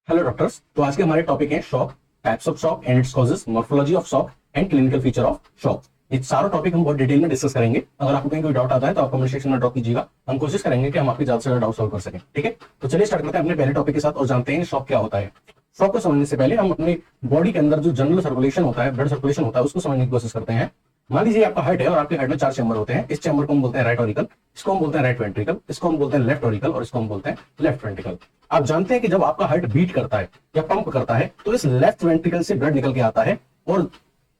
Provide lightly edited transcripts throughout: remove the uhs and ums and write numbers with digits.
Hello doctors. तो आज के हमारे टॉपिक है shock, types of shock and it's causes, morphology of shock and clinical feature of shock. ये सारा टॉपिक हम बहुत डिटेल में डिस्कस करेंगे। अगर आपको कहीं कोई डाउट आता है तो आप कमेंट सेक्शन में ड्रॉप कीजिएगा। हम कोशिश करेंगे कि हम आपके ज्यादा से ज्यादा डाउट सॉल्व कर सकें। ठीक है, तो चलिए स्टार्ट करते हैं अपने पहले टॉपिक के साथ और जानते हैं शॉक क्या होता है। शॉक को समझने से पहले हम अपने बॉडी के अंदर जो जनरल सर्कुलेशन होता है, ब्लड सर्कुलेशन होता है, उसको समझने की कोशिश करते हैं। मान लीजिए आपका हार्ट है और आपके हार्ट में 4 चैम्बर होते हैं। इस चैम्बर को हम बोलते हैं राइट ऑरिकल, इसको हम बोलते हैं राइट वेंट्रिकल, इसको हम बोलते हैं लेफ्ट ऑरिकल और इसको हम बोलते हैं लेफ्ट वेंट्रिकल। आप जानते हैं कि जब आपका हार्ट बीट करता है या पंप करता है तो इस लेफ्ट वेंट्रिकल से ब्लड निकल के आता है और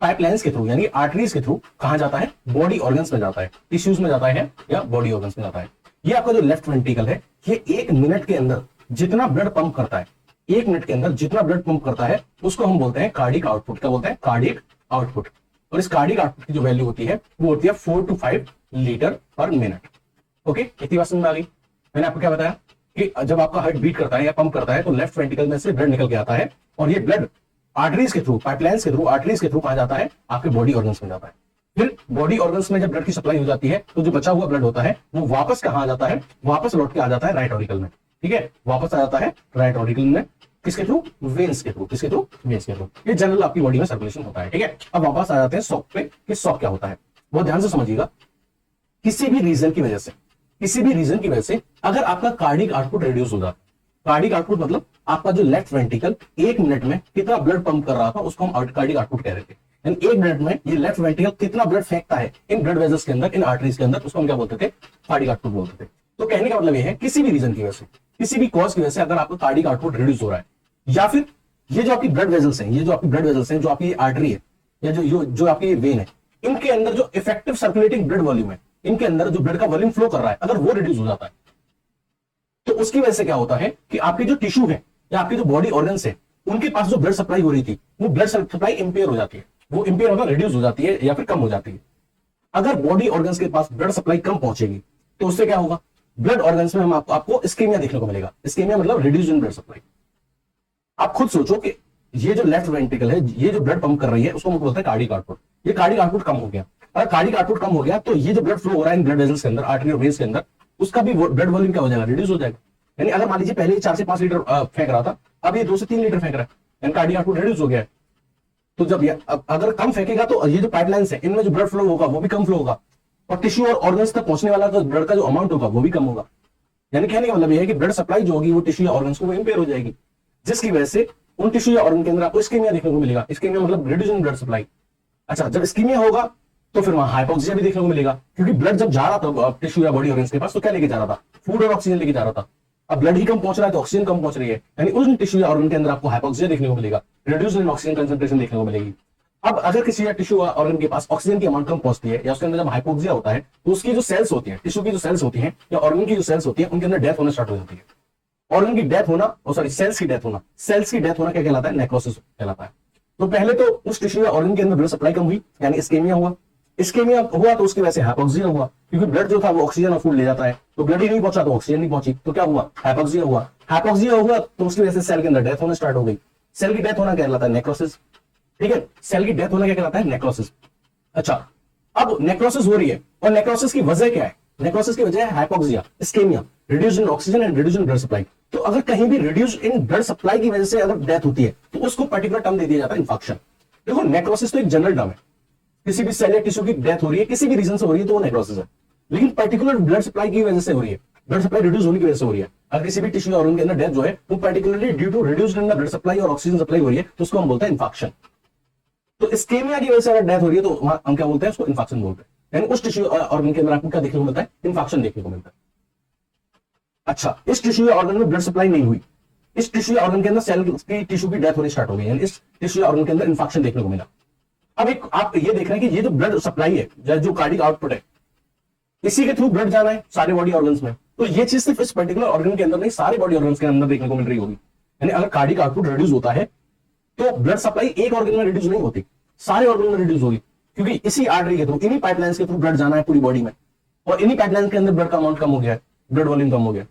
पाइपलाइंस के थ्रू यानी आर्टरीज के थ्रू कहां जाता है? बॉडी ऑर्गन्स में जाता है, टिश्यूज में जाता है या बॉडी ऑर्गन्स में जाता है। ये आपका जो लेफ्ट वेंट्रिकल है, ये 1 मिनट के अंदर जितना ब्लड पंप करता है, 1 मिनट के अंदर जितना ब्लड पंप करता है उसको हम बोलते हैं कार्डिक आउटपुट। क्या बोलते हैं? Cardiac output. और इस कार्डिक आउटपुट की जो वैल्यू होती है वो होती है 4 to 5 लीटर पर मिनट। ओके, इतनी बात समझ में आ गई। मैंने आपको क्या बताया कि जब आपका हार्ट बीट करता है या पंप करता है तो लेफ्ट वेंट्रिकल में से ब्लड निकल के आता है और ये ब्लड आर्टरीज के थ्रू, पाइपलाइंस के थ्रू, आर्टरीज के थ्रू कहां जाता है? आपके बॉडी ऑर्गन्स में जाता है। फिर बॉडी ऑर्गन्स में जब ब्लड की सप्लाई हो जाती है तो जो बचा हुआ ब्लड होता है वो वापस कहां आ जाता है? वापस लौट के आ जाता है राइट ऑरिकल में। ठीक है, वापस आ जाता है राइट ऑरिकल में। किसके थ्रू? वेन्स के थ्रू। किसके थ्रू? वेन्स के थ्रू। ये जनरल आपकी बॉडी में सर्कुलेशन होता है। ठीक है, अब वापस आ जाते हैं शॉक पे कि शॉक क्या होता है। बहुत ध्यान से समझिएगा। किसी भी रीजन की वजह से, किसी भी रीजन की वजह से अगर आपका कार्डिक आउटपुट रिड्यूस हो जाता है, कार्डिक आउटपुट मतलब आपका जो लेफ्ट वेंट्रिकल 1 मिनट में कितना ब्लड पंप कर रहा था उसको हम कार्डिक आउटपुट कह रहे थे। यानी 1 मिनट में ये लेफ्ट वेंट्रिकल कितना ब्लड फेंकता है इन ब्लड वेजल्स के अंदर, इन आर्टरीज के अंदर, उसको हम क्या बोलते थे? कार्डिक आउटपुट बोलते थे। तो कहने का मतलब ये है किसी भी रीजन की वजह से, किसी भी कॉज की वजह से अगर आपका कार्डिक आउटपुट रिड्यूस हो रहा है या फिर ये जो आपकी ब्लड वेजल्स हैं, ये जो आपकी ब्लड वेजल्स हैं, जो आपकी आर्टरी है या जो आपकी वेन है, इनके अंदर जो इफेक्टिव सर्कुलेटिंग ब्लड वॉल्यूम है, इनके अंदर जो ब्लड का वॉल्यूम फ्लो कर रहा है, अगर वो रिड्यूस हो जाता है तो उसकी वजह से क्या होता है कि आपकी जो टिश्यू है या आपकी जो बॉडी ऑर्गन्स है, उनके पास जो ब्लड सप्लाई हो रही थी वो ब्लड सप्लाई इंपेयर हो जाती है। वो इंपेयर होना रिड्यूस हो जाती है या फिर कम हो जाती है। अगर बॉडी ऑर्गन्स के पास ब्लड सप्लाई कम पहुंचेगी तो उससे क्या होगा? ब्लड ऑर्गन्स में हम आपको इस्केमिया देखने को मिलेगा। इस्केमिया मतलब रिड्यूस इन ब्लड सप्लाई। आप खुद सोचो कि ये जो लेफ्ट वेंट्रिकल है, ये जो ब्लड पंप कर रही है, उसको हम बोलते हैं कार्डिक आउटपुट। ये कार्डिक आउटपुट कम हो गया। अगर कार्डिक आउटपुट कम हो गया तो ये जो ब्लड फ्लो हो रहा है इन ब्लड वेजल्स के अंदर, आर्टरी और वेन्स के अंदर, उसका भी ब्लड वॉल्यूम क्या हो जाएगा? रिड्यूस हो जाएगा। यानी अगर मान लीजिए पहले 4 से 5 लीटर फेंक रहा था, अब ये 2 से 3 लीटर फेंक रहा है, यानी कार्डिक आउटपुट रिड्यूस हो गया है। तो जब ये अगर कम फेंकेगा तो ये जो पाइपलाइंस है इनमें जो ब्लड फ्लो होगा वो भी कम फ्लो होगा और टिश्यू और ऑर्गन्स तक पहुंचने वाला तो ब्लड का जो अमाउंट होगा वो भी कम होगा। यानी कहने का मतलब ये है कि ब्लड सप्लाई जो होगी वो टिश्यू या ऑर्गन्स को इंपेयर हो जाएगी, जिसकी वजह से उन टिश्यू या ऑर्गन के अंदर आपको इस्कीमिया देखने को मिलेगा। इस्कीमिया मतलब रिड्यूस इन ब्लड सप्लाई। अच्छा, जब इस्कीमिया होगा तो फिर वहां हाइपोक्सिया भी देखने को मिलेगा, क्योंकि ब्लड जब जा रहा था टिश्यू या बॉडी ऑर्गन्स के पास तो क्या लेके जा रहा था? फूड और ऑक्सीजन लेके जा रहा था। अब ब्लड ही कम पहुंच रहा है तो ऑक्सीजन कम पहुंच रही है, यानी उस टिश्यू या ऑर्गन के अंदर आपको हाइपोक्सिया देखने को मिलेगा, रिड्यूस इन ऑक्सीजन कंसंट्रेशन देखने को मिलेगी। अब अगर किसी टिश्यू या ऑर्गन के पास ऑक्सीजन की अमाउंट कम पहुंचती है या उसके अंदर जब हाइपोक्सिया होता है तो उसकी जो सेल्स होती है, टिश्यू की जो सेल्स होती है या ऑर्गन की जो सेल्स होती है, उनके अंदर डेथ होना स्टार्ट हो जाती है। ऑर्गन की डेथ होना, सॉरी सेल्स की डेथ होना, सेल्स की डेथ होना क्या कहलाता है? नेक्रोसिस कहलाता है। तो पहले तो उस टिश्यू या ऑर्गन के अंदर ब्लड सप्लाई कम हुई यानी इस्केमिया हुआ। इस्केमिया हुआ तो उसकी वजह से हाइपोक्सिया हुआ, क्योंकि ब्लड जो था वो ऑक्सीजन और फूड ले जाता है, तो ब्लड ही नहीं पहुंचा तो ऑक्सीजन नहीं पहुंची, तो क्या हुआ? हाइपोक्सिया हुआ। हाइपोक्सिया हुआ तो उसकी वजह से सेल के अंदर डेथ होना स्टार्ट हो गई। सेल की डेथ होना क्या कहलाता है? नेक्रोसिस। ठीक है, सेल की डेथ होना क्या कहलाता है? नेक्रोसिस। अच्छा, अब नेक्रोसिस हो रही है और नेक्रोसिस की वजह क्या है? नेक्रोसिस की वजह है hypoxia, ischemia, reduce in oxygen and reduce in blood supply. तो अगर कहीं भी रिड्यूस इन ब्लड सप्लाई की वजह से अगर डेथ होती है तो उसको पर्टिकुलर टर्म दे दिया जाता है इंफाक्शन। देखो, नेक्रोसिस तो एक जनरल टर्म है, किसी भी सेल या टिश्यू की डेथ हो रही है, किसी भी रीजन से हो रही है तो वो नेक्रोसिस है। लेकिन पर्टिकुलर ब्लड सप्लाई की वजह से हो रही है, ब्लड सप्लाई रिड्यूस होने की वजह से हो रही है। अगर किसी भी टिश्यू ऑर्गन के अंदर डेथ जो है वो particularly due to reduced in blood supply और ऑक्सीजन सप्लाई हो रही है तो उसको हम बोलते हैं इंफाक्शन। तो इस्केमिया की वजह से अगर डेथ हो रही है तो हम क्या बोलते हैं? उसको इंफाक्शन बोलते हैं। यानी उस टिश्यू ऑर्गन के अंदर आपको क्या देखने को मिलता है? इंफाक्शन देखने को मिलता है। अच्छा, इस टिश्यू ऑर्गन में ब्लड सप्लाई नहीं हुई, इस टिश्यू ऑर्गन के अंदर सेल की टिश्यू की डेथ होनी स्टार्ट हो गई, यानी इस टिश्यू ऑर्गन के अंदर इंफाक्शन देखने को मिला। अब एक आप ये देख रहे हैं कि ये जो ब्लड सप्लाई है, जो कार्डिक आउटपुट है, इसी के थ्रू ब्लड जाना है सारे बॉडी ऑर्गन्स में, तो ये चीज सिर्फ इस पर्टिकुलर ऑर्गन के अंदर नहीं, सारे बॉडी ऑर्गन्स के अंदर देखने को मिल रही होगी। यानी अगर कार्डिक आउटपुट रिड्यूस होता है तो ब्लड सप्लाई एक ऑर्गन में रिड्यूस नहीं होती, सारे ऑर्गन में रिड्यूस होगी, क्योंकि इसी आर्टरी के थ्रू, इन्हीं पाइपलाइंस के थ्रू ब्लड जाना है पूरी बॉडी में, और इन्हीं पाइपलाइन के अंदर ब्लड का अमाउंट कम हो गया है, ब्लड वॉल्यूम कम हो गया।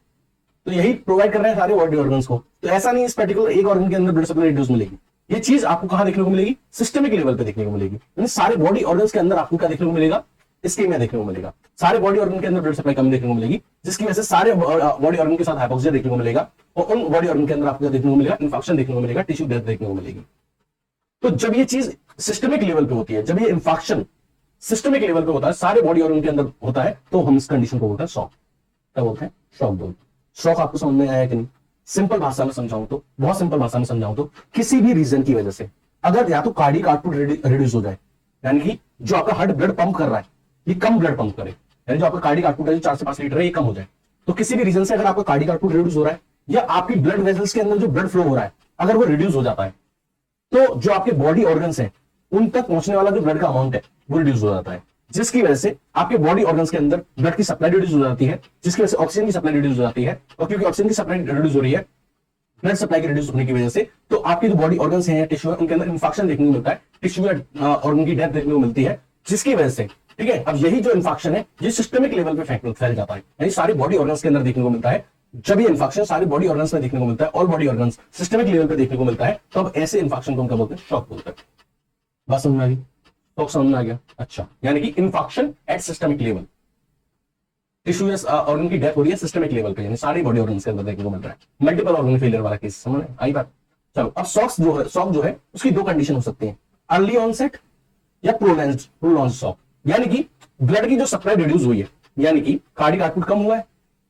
तो यही प्रोवाइड कर रहे हैं सारे बॉडी ऑर्गन्स को। तो ऐसा नहीं इस पर्टिकुलर एक ऑर्गन के अंदर ब्लड सप्लाई रिड्यूस मिलेगी। ये चीज आपको कहां देखने को मिलेगी? सिस्टमिक लेवल पे देखने को मिलेगी। यानी सारे बॉडी ऑर्गन्स के अंदर आपको क्या देखने को मिलेगा? इसकी में देखने को मिलेगा। सारे बॉडी ऑर्गन के अंदर ब्लड सप्लाई कमी देखने को मिलेगी, जिसकी वजह से सारे बॉडी ऑर्गन के साथ हाइपोक्सिया देखने को मिलेगा, और उन बॉडी ऑर्गन के अंदर आपको देखने को मिलेगा इन्फेक्शन देखने को मिलेगा, टिश्यू डेथ देखने को मिलेगी। तो जब ये चीज सिस्टमिक लेवल पे होती है, जब ये इन्फेक्शन सिस्टमिक लेवल पे होता है, सारे बॉडी ऑर्गन के अंदर होता है, तो हम इस कंडीशन को बोलते हैं शॉक। क्या बोलते हैं? शॉक बोलते हैं। शॉक आपको समझ में आया कि नहीं? सिंपल भाषा में समझाऊं तो, बहुत सिंपल भाषा में समझाऊं तो, किसी भी रीजन की वजह से अगर या तो कार्डियक आउटपुट रिड्यूस हो जाए, यानी कि जो आपका हार्ट ब्लड पंप कर रहा है ये कम ब्लड पंप करे, यानी जो आपका कार्डियक आउटपुट है जो 4 से 5 लीटर है ये कम हो जाए, तो किसी भी रीजन से अगर आपका कार्डियक आउटपुट रिड्यूस हो रहा है, या आपकी ब्लड वेसल्स के अंदर जो ब्लड फ्लो हो रहा है अगर वो रिड्यूस हो जाता है, तो जो आपके बॉडी ऑर्गन्स हैं उन तक पहुंचने वाला जो ब्लड का अमाउंट है वो रिड्यूस हो जाता है, जिसकी वजह से आपके बॉडी ऑर्गन्स के अंदर ब्लड की सप्लाई रिड्यूस हो जाती है, जिसकी वजह से ऑक्सीजन की सप्लाई रिड्यूस हो जाती है, और क्योंकि ऑक्सीजन की सप्लाई रिड्यूस हो रही है ब्लड सप्लाई के रिड्यूस होने की वजह से, तो आपकी जो बॉडी ऑर्गन्स हैं या टिश्यू है उनके अंदर इन्फेक्शन देखने को मिलता है, टिश्यू या ऑर्गन की डेथ देखने को मिलती है, जिसकी वजह से, ठीक है, अब यही जो इन्फेक्शन है ये सिस्टमिक लेवल पे फैल जाता है, यानी सारे बॉडी ऑर्गन्स के अंदर देखने को मिलता है। जब ये इन्फेक्शन सारे बॉडी ऑर्गन्स में देखने को मिलता है, all body organs systemic level पे देखने को मिलता है, तो अब ऐसे इन्फेक्शन को हम क्या बोलते हैं? शॉक बोलते हैं। बात समझ में आ गई? शॉक समझ में आ गया? अच्छा, यानी कि infection at systemic level, tissue या ऑर्गन की डेथ हो रही है सिस्टमिक लेवल पे, यानी सारी बॉडी ऑर्गन्स के अंदर देखने को मिल रहा है। मल्टीपल ऑर्गन फेलियर वाला केस समझ में आई बात? चलो, अब शॉक जो है उसकी दो कंडीशन हो सकती है, अर्ली ऑनसेट या प्रोलॉन्ज्ड शॉक, यानी कि ब्लड की जो सप्लाई रिड्यूस हुई है, यानी कि कार्डियक आउटपुट कम हुआ है,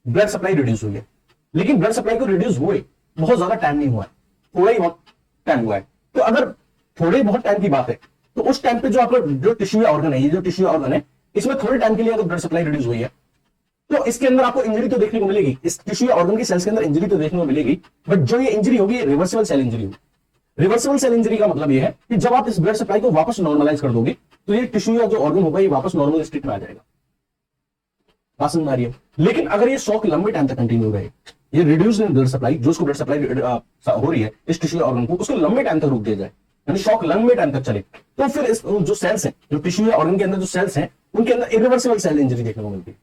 ब्लड सप्लाई रिड्यूस हुई है, लेकिन ब्लड सप्लाई को रिड्यूस हुए बहुत ज्यादा टाइम नहीं हुआ है, थोड़ा ही बहुत टाइम हुआ है। तो अगर थोड़े बहुत टाइम की बात है, तो उस टाइम पे जो आपका जो टिश्यू या ऑर्गन है, ये जो टिश्यू ऑर्गन है, इसमें थोड़े टाइम के लिए अगर ब्लड सप्लाई रिड्यूस हुई है, तो इसके अंदर आपको इंजरी तो देखने को मिलेगी, इस टिश्यू या ऑर्गन की सेल्स के अंदर इंजरी तो देखने को मिलेगी, बट जो ये इंजरी होगी रिवर्सिबल सेल इंजरी होगी। रिवर्सिबल सेल इंजरी का मतलब ये है कि जब आप इस ब्लड सप्लाई को वापस नॉर्मलाइज कर दोगे, तो ये टिश्यू या जो ऑर्गन होगा ये वापस नॉर्मल स्टेट में आ जाएगा। बात समझ आ रही है? लेकिन अगर ये शॉक लंबे टाइम तक कंटिन्यू रहे, ये रिड्यूस ब्लड सप्लाई, जो उसको ब्लड सप्लाई हो रही है इस टिश्यू ऑर्गन को, उसको लंबे टाइम तक रोक दिया जाए, यानी शॉक लंबे टाइम तक चले, तो फिर इस जो सेल्स हैं, जो टिश्यू या ऑर्गन के अंदर जो सेल्स हैं, उनके अंदर इरिवर्सिबल सेल इंजरी देखने को मिलती है।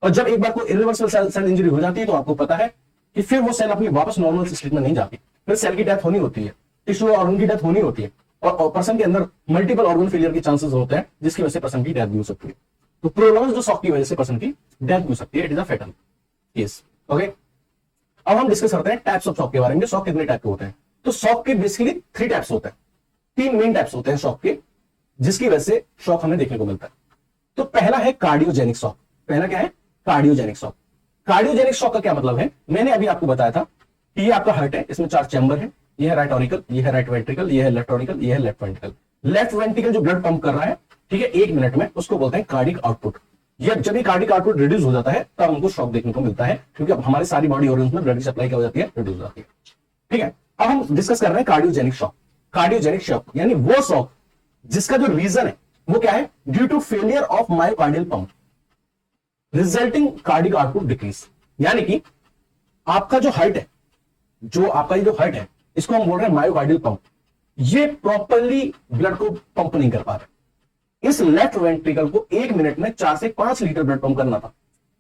और जब एक बार को इरिवर्सिबल सेल इंजरी हो जाती है, तो आपको पता है कि फिर वो सेल अपनी वापस नॉर्मल स्टेट में नहीं जाती, फिर सेल की डेथ होनी होती है, टिश्यू और ऑर्गन की डेथ होनी होती है, और पर्सन के अंदर मल्टीपल ऑर्गन फेलियर के चांसेस होते हैं, जिसकी वजह से पर्सन की डेथ भी हो सकती है। तो प्रोलॉन्ग्ड जो शॉक की वजह से पर्सन की डेथ भी हो सकती है, it is a fatal case. Okay, अब हम डिस्कस करते हैं टाइप्स ऑफ शॉक के बारे में। शॉक कितने टाइप के होते हैं? तो शॉक के बेसिकली 3 टाइप्स होते हैं, 3 मेन टाइप्स होते हैं शॉक के, जिसकी वजह से शॉक हमें देखने को मिलता है। तो पहला है कार्डियोजेनिक शॉक। पहला क्या है? Cardiogenic shock. कार्डियोजेनिक शॉक का क्या मतलब है? मैंने अभी आपको बताया था कि ये आपका हार्ट है, इसमें 4 चैम्बर है, ये है राइट ऑरिकल, ये है राइट वेंट्रिकल, ये है लेफ्ट ऑरिकल, ये है लेफ्ट वेंट्रिकल। लेफ्ट वेंट्रिकल जो ब्लड पंप कर रहा है, ठीक है, 1 मिनट में, उसको बोलते हैं कार्डियक आउटपुट। ये जब ये कार्डियक आउटपुट रिड्यूस हो जाता है, तब हमको शॉक देखने को मिलता है, क्योंकि अब हमारी सारी बॉडी ऑर्गन्स में ब्लड की सप्लाई क्या हो जाती है? रिड्यूस हो जाती है। ठीक है, अब हम डिस्कस कर रहे हैं कार्डियोजेनिक शॉक। कार्डियोजेनिक शॉक यानी वो शॉक जिसका जो रीजन है वो क्या है? Due to failure of myocardial pump resulting cardiac output decrease, यानी कि आपका जो हार्ट है, जो आपका ये जो हार्ट है, इसको हम बोल रहे हैं मायोकार्डियल पंप, ये प्रॉपरली ब्लड को पंप नहीं कर पा रहे। इस लेफ्ट वेंट्रिकल को 1 मिनट में 4 से 5 लीटर ब्लड पंप करना था।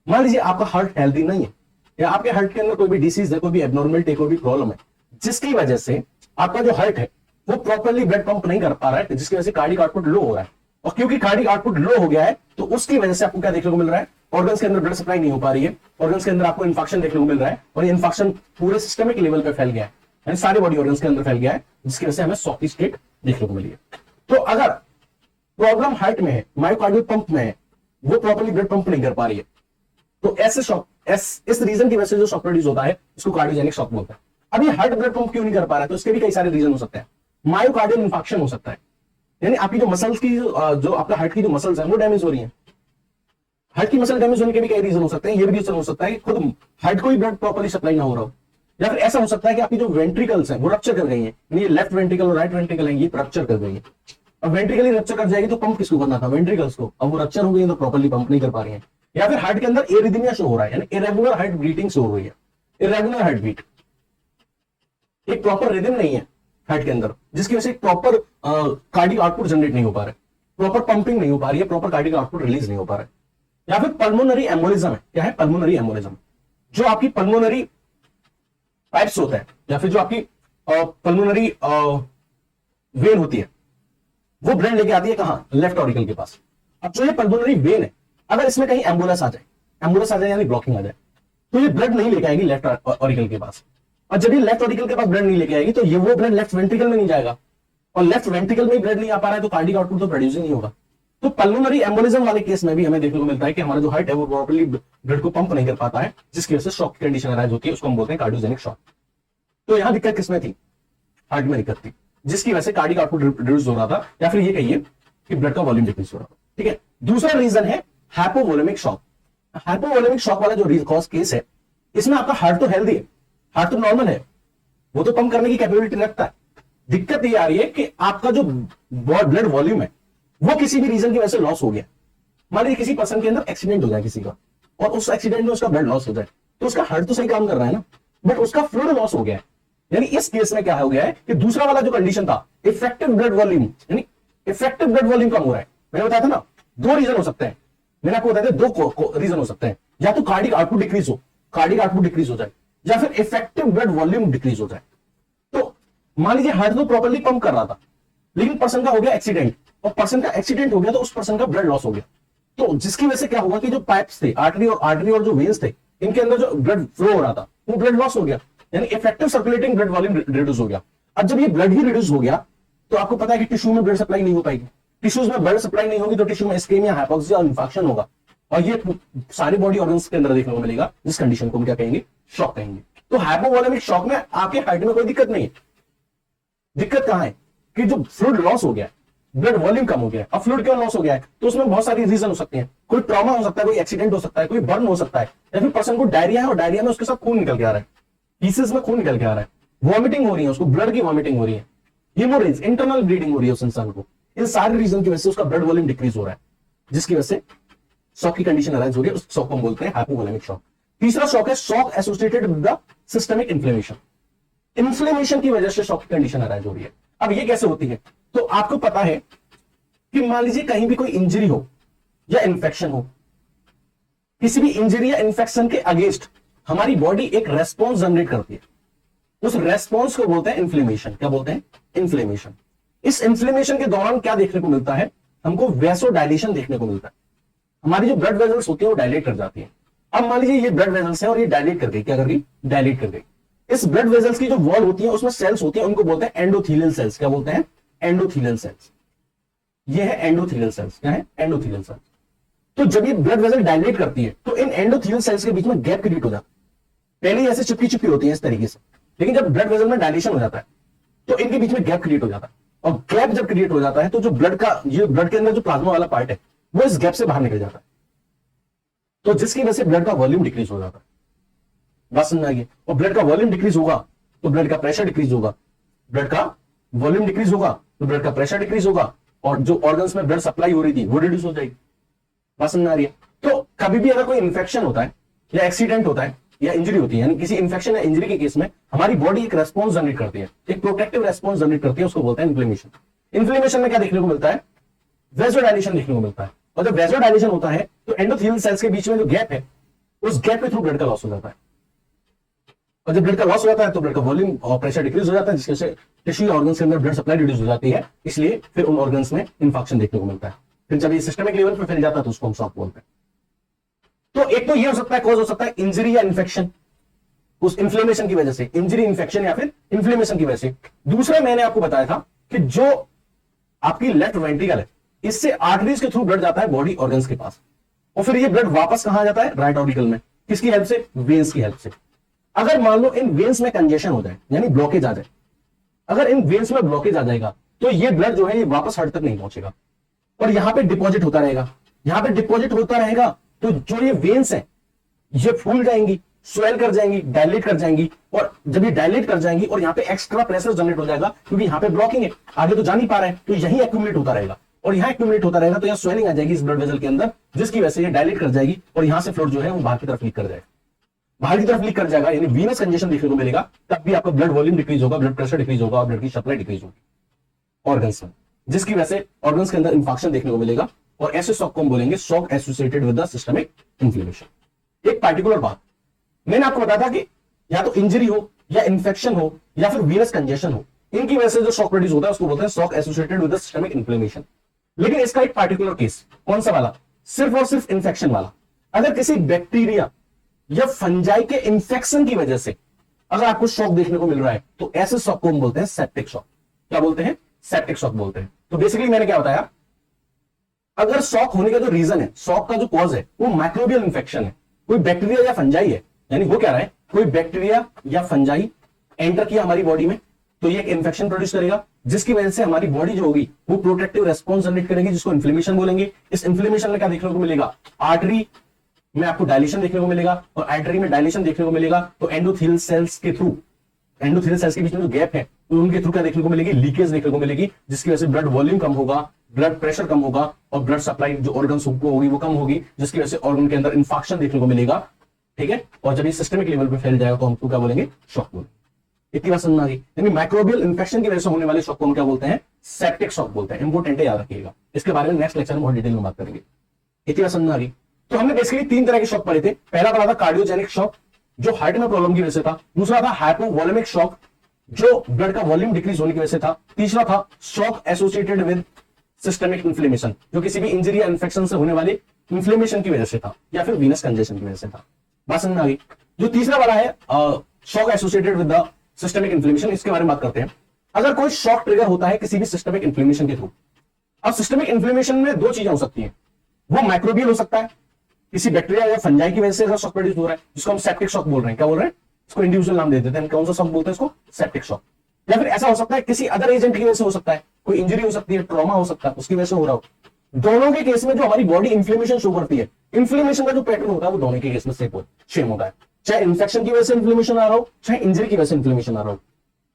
मान लीजिए आपका हार्ट हेल्दी नहीं है, या आपके हार्ट के अंदर कोई भी डिसीज है, कोई भी एबनॉर्मलिटी, कोई भी प्रॉब्लम है, जिसकी वजह से आपका जो हार्ट है वो प्रॉपरली ब्लड पंप नहीं कर पा रहा है, जिसकी वजह से कार्डियक आउटपुट लो हो रहा है। और क्योंकि कार्डियक आउटपुट लो हो गया है, तो उसकी वजह से आपको क्या देखने को मिल रहा है? ऑर्गन्स के अंदर ब्लड सप्लाई नहीं हो पा रही है, ऑर्गन्स के अंदर आपको इन्फेक्शन देखने को मिल रहा है, और ये इन्फेक्शन पूरे सिस्टमिक लेवल पे फैल गया है, यानी सारे बॉडी ऑर्गन्स के अंदर फैल गया है, जिसकी वजह से हमें शॉक की स्टेट देखने को मिली है। तो अगर प्रॉब्लम हार्ट में है, मायोकार्डियल पंप में है, वो प्रॉपर्ली ब्लड पंप नहीं कर पा रही है, तो ऐसे शॉक, इस रीजन की वजह से जो शॉक प्रोड्यूस होता है, इसको कार्डियोजेनिक शॉक बोलते हैं। अब ये हार्ट ब्लड पंप क्यों नहीं कर पा रहा है? तो इसके भी कई सारे रीजन हो सकते हैं। मायोकार्डियल इंफेक्शन हो सकता है, यानी आपकी जो मसल्स की जो आपका हार्ट की जो मसल्स है वो डैमेज हो रही है। हार्ट की मसल डैमेज होने के भी कई रीजन हो सकते हैं। ये भी रीजन हो सकता है कि खुद हार्ट को ही ब्लड प्रॉपर्ली सप्लाई ना हो रहा हो, या फिर ऐसा हो सकता है कि आपकी जो वेंट्रिकल्स हैं वो रप्चर कर गई हैं, ये लेफ्ट वेंट्रिकल और राइट वेंट्रिकल है, ये रप्चर कर गई है। अब वेंट्रिकल रप्चर कर जाएगी तो पंप किसको करना था? वेंट्रिकल्स को। अब वो रप्चर हो गई है तो प्रॉपर्ली पंप नहीं कर पा रही है। या फिर हार्ट के अंदर एरिथमिया शो हो रहा है, यानी इरेगुलर हार्ट बीटिंग शो हो रही है। इरेगुलर हार्ट बीट, एक प्रॉपर रिदम नहीं है हार्ट के अंदर, जिसकी वजह से प्रॉपर कार्डियक आउटपुट जनरेट नहीं हो पा रहा है, प्रॉपर पंपिंग नहीं हो पा रही है, प्रॉपर कार्डियक आउटपुट रिलीज नहीं हो पा रहा है। या फिर पल्मोनरी एम्बोलिज्म है। क्या है? पल्मोनरी एम्बोलिज्म, जो आपकी पल्मोनरी पाइप्स होता है, या फिर जो आपकी पल्मोनरी वेन होती है, वो ब्लड लेके आती है कहां? लेफ्ट ऑरिकल के पास। अब जो ये पल्मोनरी वेन है, अगर इसमें कहीं एम्बुलस आ जाए यानी ब्लॉकिंग आ जाए, तो ये ब्लड नहीं लेके आएगी लेफ्ट ऑरिकल के पास। और जब ये लेफ्ट ऑरिकल के पास ब्लड नहीं लेके आएगी तो ये वो ब्लड लेफ्ट वेंट्रिकल में नहीं जाएगा, और लेफ्ट वेंट्रिकल में ब्लड नहीं आ पा रहा है तो कार्डियक आउटपुट तो प्रोड्यूस ही नहीं होगा। तो पल्मोनरी एम्बोलिज्म वाले केस में भी हमें देखने को मिलता है कि हमारा जो हार्ट है वो प्रॉपर्ली ब्लड को पंप नहीं कर पाता है, जिसकी वजह से शॉक की कंडीशन अराइज होती है, उसको हम बोलते हैं कार्डियोजेनिक शॉक। तो यहां दिक्कत किसमें थी? हार्ट में दिक्कत थी, जिसकी वजह से कार्डियक आउटपुट रिड्यूस हो रहा था, या फिर ये कहिए कि ब्लड का वॉल्यूम डिक्रीज हो रहा था। ठीक है, दूसरा रीजन है हाइपोवोलेमिक शॉक। हाइपोवोलेमिक शॉक वाला जो कॉज केस है, इसमें आपका हार्ट तो हेल्दी है, हार्ट तो नॉर्मल है, वो तो पंप करने की कैपेबिलिटी रखता है। दिक्कत ये आ रही है कि आपका जो ब्लड वॉल्यूम है वो किसी भी रीजन की वजह से लॉस हो गया। मान लीजिए किसी पर्सन के अंदर एक्सीडेंट हो जाए किसी का, और उस एक्सीडेंट में उसका ब्लड लॉस हो जाए, तो उसका हार्ट तो सही काम कर रहा है ना, बट उसका फ्लूइड लॉस हो गया है। यानी इस केस में क्या हो गया है कि दूसरा वाला जो कंडीशन था, इफेक्टिव ब्लड वॉल्यूम, यानी इफेक्टिव ब्लड वॉल्यूम कम हो रहा है। मैंने बताया था ना, दो रीजन हो सकते हैं, मैंने आपको बताया था दो रीजन हो सकते हैं, या तो कार्डियक आउटपुट डिक्रीज हो, कार्डियक आउटपुट डिक्रीज हो जाए, या फिर इफेक्टिव ब्लड वॉल्यूम डिक्रीज हो जाए। तो मान लीजिए हार्ट तो प्रॉपर्ली पंप कर रहा था, लेकिन पर्सन का हो गया एक्सीडेंट, और पर्सन का एक्सीडेंट हो गया तो उस पर्सन का ब्लड लॉस हो गया। तो जिसकी वजह से क्या होगा कि जो पाइप्स थे, आर्टरी और जो वेन्स थे, इनके अंदर जो ब्लड फ्लो हो रहा था वो ब्लड लॉस हो गया, यानी effective circulating blood volume reduce हो गया। अब जब ये ब्लड ही रिड्यूस हो गया तो आपको पता है कि टिश्यू में ब्लड सप्लाई नहीं हो पाएगी, टिश्यूज में ब्लड सप्लाई नहीं होगी तो टिश्यू में इस्केमिया, हाइपोक्सिया और इंफेक्शन होगा, और ये सारे बॉडी ऑर्गन्स के अंदर देखने को मिलेगा, जिस कंडीशन को हम क्या कहेंगे? शॉक कहेंगे। तो हाइपोवोलेमिक शॉक में आपके हार्ट में कोई दिक्कत नहीं है। दिक्कत कहां है कि जो फ्लूइड लॉस हो गया, ब्लड वॉल्यूम कम हो गया। अब फ्लूइड क्यों लॉस हो गया है? तो उसमें बहुत सारी रीजन हो सकते हैं, कोई ट्रॉमा हो सकता है, कोई एक्सीडेंट हो सकता है, कोई बर्न हो सकता है, या फिर पर्सन को डायरिया है और डायरिया में उसके साथ खून निकल के आ रहा है, पीसेस में खून निकल के आ रहा है, वॉमिटिंग हो रही है, उसको ब्लड की वॉमिटिंग हो रही है, हेमोरेज, इंटरनल ब्लीडिंग हो रही है उस इंसान को। इन सारे रीजन की वजह से उसका ब्लड वॉल्यूम डिक्रीज हो रहा है, जिसकी वजह से शॉक की कंडीशन अराइज हो रही है, उस शॉक को हम बोलते हैं हाइपोवोलेमिक शॉक। तीसरा शॉक है shock associated with the systemic inflammation. Inflammation की वजह से शॉक की कंडीशन अराइज हो रही है। अब ये कैसे होती है? तो आपको पता है कि मान लीजिए कहीं भी कोई इंजरी हो या इन्फेक्शन हो, किसी भी इंजरी या इन्फेक्शन के अगेंस्ट हमारी बॉडी एक रेस्पॉन्स जनरेट करती है, उस रेस्पॉन्स को बोलते हैं इन्फ्लेमेशन। क्या बोलते हैं? इन्फ्लेमेशन। इस इन्फ्लेमेशन के दौरान क्या देखने को मिलता है? हमको वैसोडाइलेशन देखने को मिलता है, हमारी जो ब्लड वेजल्स होती है वो डायलेट कर जाती है। अब मान लीजिए ये ब्लड वेजल्स है और ये डायलेट कर गई, क्या कर गई? डायलेट कर गई। इस ब्लड वेजल्स की जो वॉल होती है उसमें सेल्स होती है, उनको बोलते हैं एंडोथेलियल सेल्स। क्या बोलते हैं? Endothelial cells. ये है एंडोथेलियल सेल्स। क्या है? Endothelial cells. तो जब ये ब्लड वेसल डायलेट करती है तो इन एंडोथेलियल सेल्स के बीच में गैप क्रिएट हो जाता है। पहले ऐसे चिपकी चिपकी होती है इस तरीके से, लेकिन जब ब्लड वेसल में डायलेशन हो जाता है तो इनके बीच में गैप क्रिएट हो जाता है, और गैप जब क्रिएट हो जाता है तो जो ब्लड के अंदर जो प्लाज्मा वाला पार्ट है वो इस गैप से बाहर निकल जाता है, तो जिसकी वजह से ब्लड का वॉल्यूम डिक्रीज हो जाता है। बात समझ में आ गई? और ब्लड का वॉल्यूम डिक्रीज होगा तो ब्लड का प्रेशर डिक्रीज होगा, ब्लड का वॉल्यूम डिक्रीज होगा तो ब्लड का प्रेशर डिक्रीज होगा, और जो ऑर्गन्स में ब्लड सप्लाई हो रही थी वो रिड्यूस हो जाएगी। बात समझ में आ रही है? तो कभी भी अगर कोई इन्फेक्शन होता है या एक्सीडेंट होता है या इंजरी होती है, यानी किसी इन्फेक्शन या इंजरी के केस में हमारी बॉडी एक रेस्पॉन्स जनरेट करती है, एक प्रोटेक्टिव रेस्पॉन्स जनरेट करती है, उसको बोलते हैं इन्फ्लेमेशन। इन्फ्लेमेशन में क्या देखने को मिलता है? वेसोडाइलेशन देखने को मिलता है, और जब वेसोडाइलेशन होता है तो एंडोथेलियल सेल्स के बीच में जो गैप है उस गैप के थ्रू ब्लड का लॉस हो जाता है, और जब ब्लड का लॉस हो जाता है तो ब्लड का वॉल्यूम और प्रेशर डिक्रीज हो जाता है, जिसकी वजह से टिश्यू ऑर्गन्स के अंदर ब्लड सप्लाई रिड्यूस हो जाती है, इसलिए फिर उन ऑर्गन्स में इंफेक्शन देखने को मिलता है। फिर जब ये सिस्टमिक लेवल पर फैल जाता है तो उसको हम शॉक बोलते हैं। तो एक तो ये हो सकता है, कॉज हो सकता है इंजरी या इन्फेक्शन, उस इन्फ्लेमेशन की वजह से, इंजरी, इन्फेक्शन या फिर इन्फ्लेमेशन की वजह से। दूसरा मैंने आपको बताया था कि जो आपकी लेफ्ट वेंट्रिकल है इससे आर्टरीज के थ्रू ब्लड जाता है बॉडी ऑर्गन्स के पास, और फिर ये ब्लड वापस कहां जाता है? राइट ऑरिकल में। किसकी हेल्प से? वेन्स की हेल्प से। अगर मान लो इन वेन्स में कंजेशन हो जाए, यानी ब्लॉकेज आ जाए, अगर इन वेन्स में ब्लॉकेज आ जाएगा तो ये ब्लड जो है ये वापस हार्ट तक नहीं पहुंचेगा, और यहां पे डिपॉजिट होता रहेगा, यहां पे डिपॉजिट होता रहेगा, तो जो ये वेन्स है ये फूल जाएंगी, स्वेल कर जाएंगी, डायलेट कर जाएंगी, और जब ये डायलेट कर जाएंगी और यहाँ पे एक्स्ट्रा प्रेशर जनरेट हो जाएगा क्योंकि यहाँ पे ब्लॉकिंग है, आगे तो जा नहीं पा रहा है, तो यही एक्यूमुलेट होता रहेगा, और यहाँ एक्यूमुलेट होता रहेगा, तो यहाँ स्वेलिंग आ जाएगी इस ब्लड वेसल के अंदर, जिसकी वजह से ये डायलेट कर जाएगी और यहाँ से फ्लोट जो है वो बाहर की तरफ लीक कर जाएगा, बाहर की तरफ लीक कर जाएगा, यानी वीनस कंजेशन देखने को मिलेगा। तब भी आपका ब्लड वॉल्यूम डिक्रीज होगा, ब्लड प्रेशर डिक्रीज होगा, और ब्लड की सप्लाई डिक्रीज होगी ऑर्गन्स में, जिसकी वजह से ऑर्गन्स के अंदर इंफेक्शन देखने को मिलेगा, और ऐसे शॉक को हम बोलेंगे shock associated with the systemic inflammation. एक पार्टिकुलर बात मैंने आपको बताया था कि या तो इंजरी हो या इन्फेक्शन हो या फिर वीनस कंजेशन हो, इनकी वजह से जो शॉक प्रोड्यूस होता है उसको बोलते हैं shock associated with the systemic inflammation. लेकिन इसका एक पार्टिकुलर केस, कौन सा वाला, सिर्फ और सिर्फ इंफेक्शन वाला। अगर किसी बैक्टीरिया या फंजाई के इंफेक्शन की वजह से अगर आपको शॉक देखने को मिल रहा है तो ऐसे शॉक को हम बोलते हैं सेप्टिक शॉक। क्या बोलते हैं? सेप्टिक शॉक बोलते हैं। तो बेसिकली मैंने क्या बताया, अगर शॉक होने का जो रीजन है, शॉक का जो कॉज है वो माइक्रोबियल इंफेक्शन है, कोई बैक्टीरिया या फंजाई है, यानी वो क्या रहा है, कोई बैक्टीरिया या फंजाई एंटर किया हमारी बॉडी में तो ये एक इंफेक्शन प्रोड्यूस करेगा, जिसकी वजह से हमारी बॉडी जो होगी वो प्रोटेक्टिव रेस्पॉन्स जनरेट करेगी, जिसको इन्फ्लेमेशन बोलेंगे। इस इन्फ्लेमेशन में क्या देखने को मिलेगा, आर्टरी में आपको डायलेशन देखने को मिलेगा, और आर्टरी में डायलेशन देखने को मिलेगा तो एंडोथेलियल सेल्स के थ्रू, एंडोथेलियल सेल्स के बीच में जो गैप है तो उनके थ्रू क्या देखने को मिलेगी, लीकेज देखने को मिलेगी, जिसकी वजह से ब्लड वॉल्यूम कम होगा, ब्लड प्रेशर कम होगा, और ब्लड सप्लाई जो ऑर्गन को होगी वो कम होगी, जिसकी वजह से ऑर्गन के अंदर इंफेक्शन देखने को मिलेगा। ठीक है, और जब ये सिस्टमिक लेवल पे फैल जाएगा तो हमको क्या बोलेंगे, शॉक बोलेंगे। इतनी बात समझ आ गई। यानी माइक्रोबियल इंफेक्शन की वजह से होने वाले शॉक को हम क्या बोलते हैं, सेप्टिक शॉक बोलते हैं। इंपोर्टेंट है, याद रखिएगा। इसके बारे में नेक्स्ट लेक्चर में बहुत डिटेल में बात करेंगे। इतनी बात समझ आ गई। तो हमने बेसिकली 3 तरह के शॉक पढ़े थे। पहला पढ़ा था कार्डियोजेनिक शॉक, जो हार्ट में प्रॉब्लम की वजह से था। दूसरा था हाइपोवॉलेमिक शॉक, जो ब्लड का वॉल्यूम डिक्रीज होने की वजह से था। तीसरा था shock associated with systemic inflammation, जो किसी भी इंजरी या इन्फेक्शन से होने वाले इन्फ्लेमेशन की वजह से था, या फिर वीनस कंजेशन की वजह से था। बात समझ में आ गई। जो तीसरा वाला है shock associated with the systemic inflammation, इसके बारे में बात करते हैं। अगर कोई शॉक ट्रिगर होता है किसी भी सिस्टमिक इन्फ्लेमेशन के थ्रू, अब सिस्टमिक इन्फ्लेमेशन में 2 चीजें हो सकती हैं, वो माइक्रोबियल हो सकता है, किसी बैक्टीरिया या फंजाई की वजह से शॉक प्रोड्यूस हो रहा है, जिसको हम सेप्टिक शॉक बोल रहे हैं। क्या बोल रहे हैं, इसको इंडिविजुअल नाम दे देते हैं, कौन सा शॉक बोलते हैं इसको, सेप्टिक शॉक। या फिर ऐसा हो सकता है किसी अदर एजेंट की वजह से हो सकता है, कोई इंजरी हो सकती है, ट्रॉमा हो सकता है, उसकी वजह से हो रहा हो। दोनों के केस में जो हमारी बॉडी इन्फ्लेमेशन शो करती है, इन्फ्लेमेशन का जो पैटर्न होता है वो दोनों के केस में सेम होता है, चाहे इन्फेक्शन की वजह से इन्फ्लेमेशन आ रहा हो, चाहे इंजरी की वजह से इन्फ्लेमेशन आ रहा हो।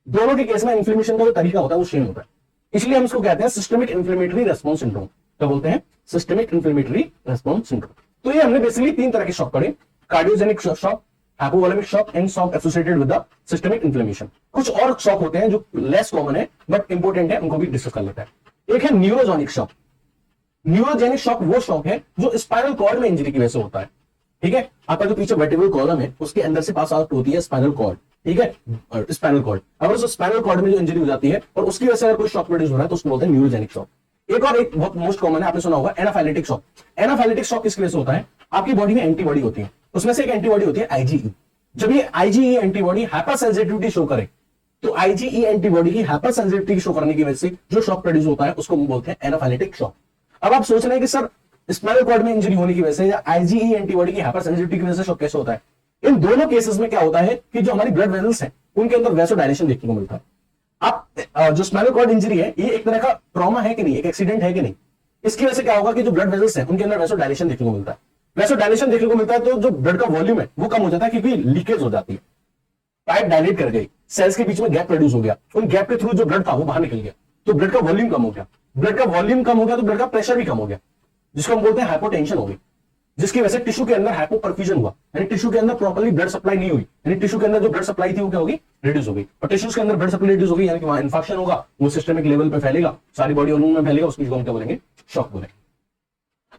दोनों के केस में इन्फ्लेमेशन का जो तरीका होता है वो सेम होता है। इसलिए हम इसको कहते हैं सिस्टमिक इन्फ्लेमेटरी रेस्पॉन्स सिंड्रोम। क्या बोलते हैं, सिस्टमिक इन्फ्लेमेटरी रेस्पॉन्स सिंड्रोम। तो ये हमने बेसिकली 3 तरह के शॉक पढ़े, cardiogenic shock, hypovolemic shock and shock associated with the systemic inflammation. कुछ और शॉक होते हैं जो लेस कॉमन है बट इंपॉर्टेंट है, उनको भी डिस्कस कर लेते हैं। एक है न्यूरोजेनिक शॉक। न्यूरोजेनिक शॉक वो शॉक है जो स्पाइनल कॉर्ड में इंजरी की वजह से होता है। ठीक है, आपका जो पीछे वर्टिब्रल कॉलम है उसके अंदर से पास आउट होती है स्पाइनल कॉर्ड। ठीक है, स्पाइनल कॉर्ड, अगर उस स्पाइनल कॉर्ड में जो इंजरी हो जाती है और उसकी वजह से अगर कोई शॉक प्रोड्यूस हो रहा है तो उसको बोलते हैं न्यूरोजेनिक शॉक। एक बहुत मोस्ट कॉमन है, आपने सुना होगा एनाफाइलेटिक शॉक। एनाफाइलेटिक शॉक किस वजह से होता है, आपकी बॉडी में एंटीबॉडी होती है, उसमें से एक एंटीबॉडी होती है आईजीई। जब ये IgE antibody hyper sensitivity show करे तो आईजीई एंटीबॉडी की हाइपर सेंसिटिविटी शो करने की वजह से जो शॉक प्रोड्यूस होता है उसको हम बोलते हैं एनाफाइलेटिक शॉक। अब आप सोच रहे हैं कि सर स्पाइनल कॉर्ड में इंजरी होने की वजह से या आईजीई एंटीबॉडी की हाइपर सेंसिटिविटी की वजह से शॉक कैसे होता है? इन दोनों केसेस में क्या होता है कि जो हमारी ब्लड वेसल्स हैं उनके अंदर वैसोडायलेशन देखने को मिलता है। आप जो स्पाइनल कॉर्ड इंजरी है ये एक तरह का ट्रॉमा है कि नहीं, एक एक्सीडेंट है कि नहीं, इसकी वजह से क्या होगा कि जो ब्लड वेसल्स हैं उनके अंदर वैसोडायलेशन देखने को मिलता है। वैसोडायलेशन देखने को मिलता है तो जो ब्लड का वॉल्यूम है वो कम हो जाता है क्योंकि लीकेज हो जाती है, पाइप डायलेट कर गई, सेल्स के बीच में गैप प्रोड्यूस हो गया, उन गैप के थ्रू जो ब्लड था वो बाहर निकल गया, तो ब्लड का वॉल्यूम कम हो गया, ब्लड का वॉल्यूम कम हो गया तो ब्लड का प्रेशर भी कम हो गया, जिसको हम बोलते हैं हाइपोटेंशन हो गई, जिसकी वजह से टिश्यू के अंदर हाइपोपरफ्यूजन हुआ, यानी टिश्यू के अंदर प्रॉपर्ली ब्लड सप्लाई नहीं हुई, यानी टिश्यू के अंदर जो ब्लड सप्लाई थी वो क्या होगी, रिड्यूस हो गई, और टिश्यूज के अंदर ब्लड सप्लाई रिड्यूस हो गई यानी कि वहां इंफेक्शन होगा, वो सिस्टमिक लेवल पे फैलेगा, सारी बॉडी ऑर्गन में फैलेगा, उसको हम क्या बोलेंगे, शॉक बोलेंगे।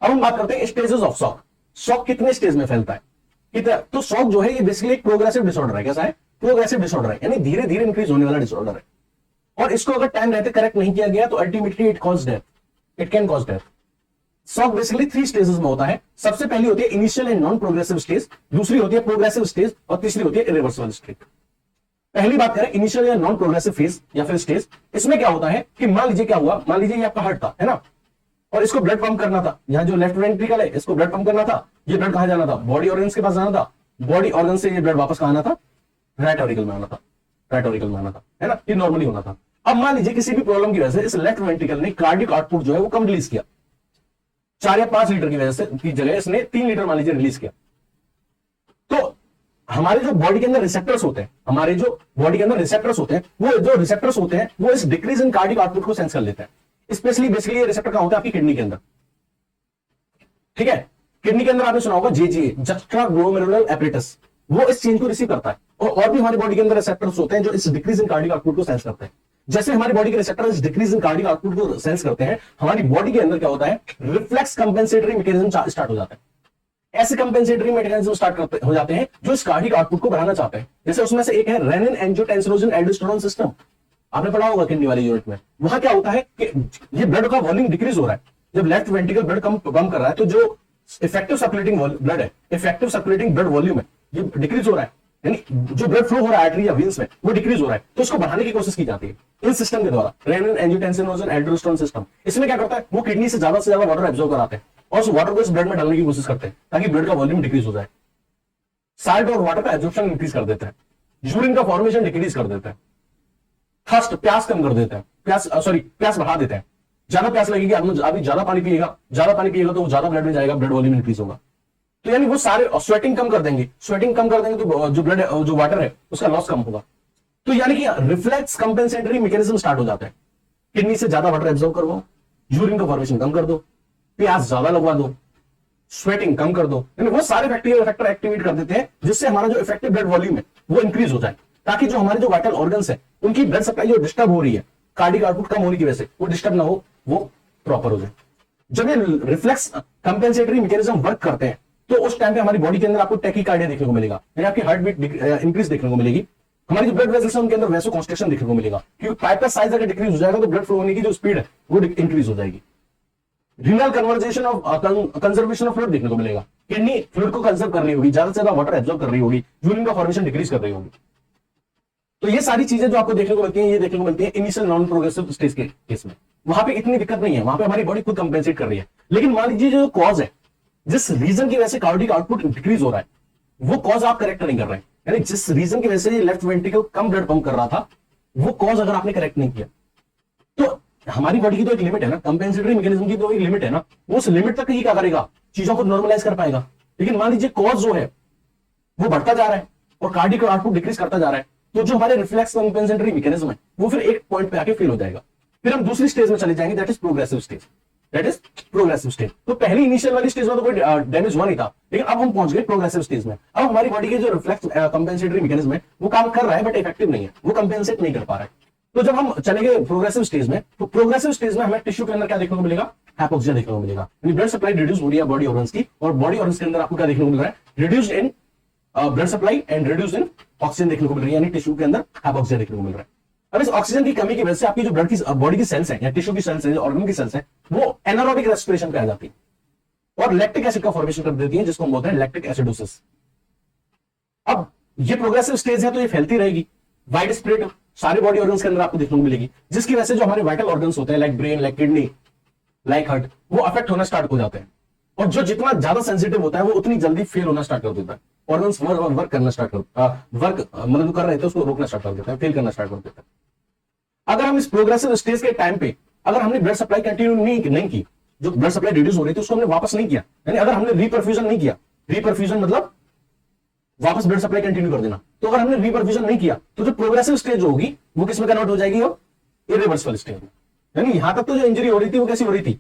अब हम बात करते हैं स्टेजेस ऑफ शॉक। शॉक कितने स्टेज में फैलता है? तो शॉक जो है ये बेसिकली एक प्रोग्रेसिव डिसऑर्डर है। कैसा है? प्रोग्रेसिव डिसऑर्डर है, यानी धीरे धीरे इंक्रीज होने वाला डिसऑर्डर है, और इसको अगर टाइम रहते करेक्ट नहीं किया गया तो ultimately it cause death, it can cause death. Shock basically 3 stages में होता है। सबसे पहली होती है initial and non progressive stage, दूसरी होती है प्रोग्रेसिव स्टेज, और तीसरी होती है इरिवर्सिबल स्टेज। पहली बात करें इनिशियल या नॉन प्रोग्रेसिव फेज या फिर स्टेज, इसमें क्या होता है कि मान लीजिए क्या हुआ, मान लीजिए ये आपका हार्ट था, है ना, और इसको ब्लड पंप करना था, यहाँ जो लेफ्ट वेंट्रिकल है इसको ब्लड पंप करना था, ये ब्लड कहां जाना था, बॉडी ऑर्गन्स के पास जाना था, बॉडी ऑर्गन से ये ब्लड वापस कहां आना था, राइट ऑरिकल में आना था, राइट ऑरिकल में आना था, है ना, ये नॉर्मली होना था। अब मान लीजिए किसी भी प्रॉब्लम की वजह से इस लेफ्ट वेंट्रिकल ने कार्डियक आउटपुट जो है वो कम रिलीज किया, 4 या 5 लीटर की वजह से की जगह इसने 3 लीटर मान लीजिए रिलीज किया, तो हमारे जो बॉडी के अंदर रिसेप्टर्स होते हैं, हमारे जो बॉडी के अंदर रिसेप्टर्स होते हैं, वो जो रिसेप्टर्स होते हैं वो इस डिक्रीज इन कार्डियक आउटपुट को सेंस कर लेते हैं। स्पेशली बेसिकली ये रिसेप्टर कहां होता है, आपकी किडनी के अंदर। ठीक है, किडनी के अंदर आपने सुना होगा जेजीए, जस्ट्रा ग्लोमेरुलर एपरेटस, वो इस चेंज को रिसीव करता है, और भी हमारी बॉडी के अंदर रिसेप्टर्स होते हैं जो इस डिक्रीज इन कार्डियक आउटपुट को सेंस करते हैं। जैसे हमारी बॉडी के रिसेप्टर इस डिक्रीज इन कार्डियक आउटपुट को सेंस करते हैं, हमारी बॉडी के अंदर क्या होता है, रिफ्लेक्स कंपेंसेटरी मैकेनिज्म स्टार्ट हो जाता है। ऐसे कंपेंसेटरी मैकेनिज्म स्टार्ट हो जाते हैं जो इस कार्डियक आउटपुट को बढ़ाना चाहते हैं। जैसे उसमें से एक है रेनिन एंजियोटेंसिनोजन एल्डोस्टेरोन सिस्टम। आपने पढ़ा होगा किडनी वाली यूनिट में, वहां क्या होता है कि ये ब्लड का वॉल्यूम डिक्रीज हो रहा है। जब लेफ्ट वेंट्रिकल ब्लड कम कर रहा है तो जो इफेक्टिव सर्कुलेटिंग ब्लड है, इफेक्टिव सर्कुलेटिंग ब्लड वॉल्यूम है, ये डिक्रीज हो रहा है, यानी जो ब्लड फ्लो हो रहा है आर्टरी या वेन्स में वो डिक्रीज हो रहा है, तो उसको बढ़ाने की कोशिश की जाती है इन सिस्टम के द्वारा, रेनिन एंजियोटेंसिनोजन एल्डोस्टेरोन सिस्टम। इसमें क्या करता है, वो किडनी से ज्यादा वाटर एब्जॉर्ब कराते हैं और उस वाटर को इस ब्लड में डालने की कोशिश करते हैं ताकि ब्लड का वॉल्यूम डिक्रीज हो जाए। साल्ट और वाटर का एब्जॉर्प्शन इंक्रीज कर देते हैं, यूरिन का फॉर्मेशन डिक्रीज कर देते हैं, थर्स्ट प्यास कम कर देते हैं, प्यास बढ़ा देते हैं। ज्यादा प्यास लगेगी, आदमी ज्यादा पानी पिएगा तो वो ज्यादा ब्लड में जाएगा, ब्लड वॉल्यूम इंक्रीज होगा। तो यानी वो सारे स्वेटिंग कम कर देंगे तो जो ब्लड जो वाटर है उसका लॉस कम होगा। तो यानी कि रिफ्लेक्स कंपेंसेटरी मैकेनिज्म स्टार्ट हो जाता है, किडनी से ज्यादा वाटर एब्जॉर्ब करवाओ, यूरिन का फॉर्मेशन कम कर दो, प्यास ज्यादा लगवा दो, स्वेटिंग कम कर दो, यानी वो सारे फैक्टर एक्टिवेट कर देते हैं जिससे हमारा जो इफेक्टिव ब्लड वॉल्यूम है वो इंक्रीज हो जाए, ताकि जो हमारे जो वाइटल ऑर्गन्स है उनकी ब्लड सप्लाई जो डिस्टर्ब हो रही है कार्डिक आउटपुट कम होने की वजह से वो डिस्टर्ब ना हो, वो प्रॉपर हो जाए। जब ये रिफ्लेक्स कंपेंसेटरी मैकेनिज्म वर्क करते हैं तो उस टाइम पे हमारी बॉडी के अंदर आपको टैकीकार्डिया देखने को मिलेगा, यानी आपकी हार्ट बीट इंक्रीज देखने को मिलेगी, हमारी जो ब्लड वेसल्स है उनके अंदर वैसो कॉन्स्ट्रिक्शन देखने को मिलेगा, क्योंकि पाइप का साइज अगर डिक्रीज हो जाएगा तो ब्लड फ्लो होने की जो स्पीड है वो इंक्रीज हो जाएगी। Renal conversation of conservation of fluid देखने को मिलेगा, किडनी फ्लूइड को कंजर्व कर रही होगी, ज्यादा से ज्यादा वाटर एब्जॉर्ब कर रही होगी, यूरिन का फॉर्मेशन डिक्रीज कर रही होगी। तो ये सारी चीजें जो आपको देखने को मिलती हैं, ये देखने को मिलती है इनिशियल नॉन प्रोग्रेसिव स्टेज के केस में। वहां पे इतनी दिक्कत नहीं है, वहां पे हमारी बॉडी खुद कंपेंसेट कर रही है। लेकिन मान लीजिए जो कॉज है, जिस रीजन की वजह से कार्डिक आउटपुट डिक्रीज हो रहा है, वो कॉज आप करेक्ट नहीं कर रहे हैं, यानी जिस रीजन की वजह से लेफ्ट वेंट्रिकल कम ब्लड पंप कर रहा था वो कॉज अगर आपने करेक्ट नहीं किया, तो हमारी बॉडी की तो एक लिमिट है ना, कंपेंसेटरी मैकेनिज्म की तो एक लिमिट है ना, वो उस लिमिट तक ही क्या करेगा, चीजों को नॉर्मलाइज कर पाएगा। लेकिन मान लीजिए कॉज जो है वो बढ़ता जा रहा है और कार्डिक आउटपुट डिक्रीज करता जा रहा है, तो जो हमारे रिफ्लेक्स कंपेंसेटरी मैकेनिज्म है वो फिर एक पॉइंट पे आके फेल हो जाएगा। फिर हम दूसरी स्टेज में चले जाएंगे, दैट इज प्रोग्रेसिव स्टेज। तो पहली इनिशियल वाली स्टेज में तो कोई डैमेज हुआ नहीं था, लेकिन अब हम पहुंच गए प्रोग्रेसिव स्टेज में। अब हमारी बॉडी के जो रिफ्लेक्स कंपेंसेटरी मैकेनिज्म है वो काम कर रहा है बट इफेक्टिव नहीं है, वो कंपेंसेट नहीं कर पा रहा है। तो जब हम चलेंगे प्रोग्रेसिव स्टेज में, तो प्रोग्रेसिव स्टेज में हमें टिश्यू के अंदर क्या देखने को मिलेगा, हाइपोक्सिया देखने को मिलेगा, यानी ब्लड सप्लाई रिड्यूस हो रही है बॉडी ऑर्गन्स की, और बॉडी ऑर्गन्स के अंदर आपको क्या देखने को मिल रहा है, reduce in blood supply and reduce in oxygen देखने को मिल रही है, यानी टिश्यू के अंदर हाइपोक्सिया देखने को मिल रहा है। अब इस ऑक्सीजन की कमी की वजह से आपकी जो ब्लड की बॉडी की सेल्स है या टिश्यू की सेल्स है, ऑर्गन की सेल्स है, वो एनारोबिक रेस्पिरेशन पे आ जाती है और लैक्टिक एसिड का फॉर्मेशन कर देती है, जिसको हम बोलते हैं लैक्टिक एसिडोसिस। अब ये प्रोग्रेसिव स्टेज है तो ये फैलती रहेगी, वाइड स्प्रेड सारे बॉडी ऑर्गन्स के अंदर आपको देखने को मिलेगी, जिसकी वजह से जो हमारे वाइटल ऑर्गन्स होते हैं like brain, like kidney, like heart, वो अफेक्ट होना स्टार्ट हो जाते हैं। और जो जितना ज्यादा सेंसिटिव होता है वो उतनी जल्दी फेल होना स्टार्ट कर देता है, ऑर्गन्स वर्क करना स्टार्ट कर मतलब कर रहे थे उसको रोकना स्टार्ट कर देता है, फेल करना स्टार्ट कर देता है। अगर हम इस प्रोग्रेसिव स्टेज के टाइम पे अगर हमने ब्लड सप्लाई कंटिन्यू नहीं की, जो ब्लड सप्लाई रिड्यूस हो रही थी उसको हमने वापस नहीं किया, यानी अगर हमने रीपरफ्यूजन नहीं किया, रीपरफ्यूजन मतलब वापस ब्लड सप्लाई कंटिन्यू कर देना, तो अगर हमने रीपरफ्यूजन नहीं किया तो जो प्रोग्रेसिव स्टेज होगी वो किस में कन्वर्ट हो जाएगी, वो इरिवर्सिबल स्टेज में। यानी यहां तक तो जो इंजरी हो रही थी वो कैसी हो रही थी,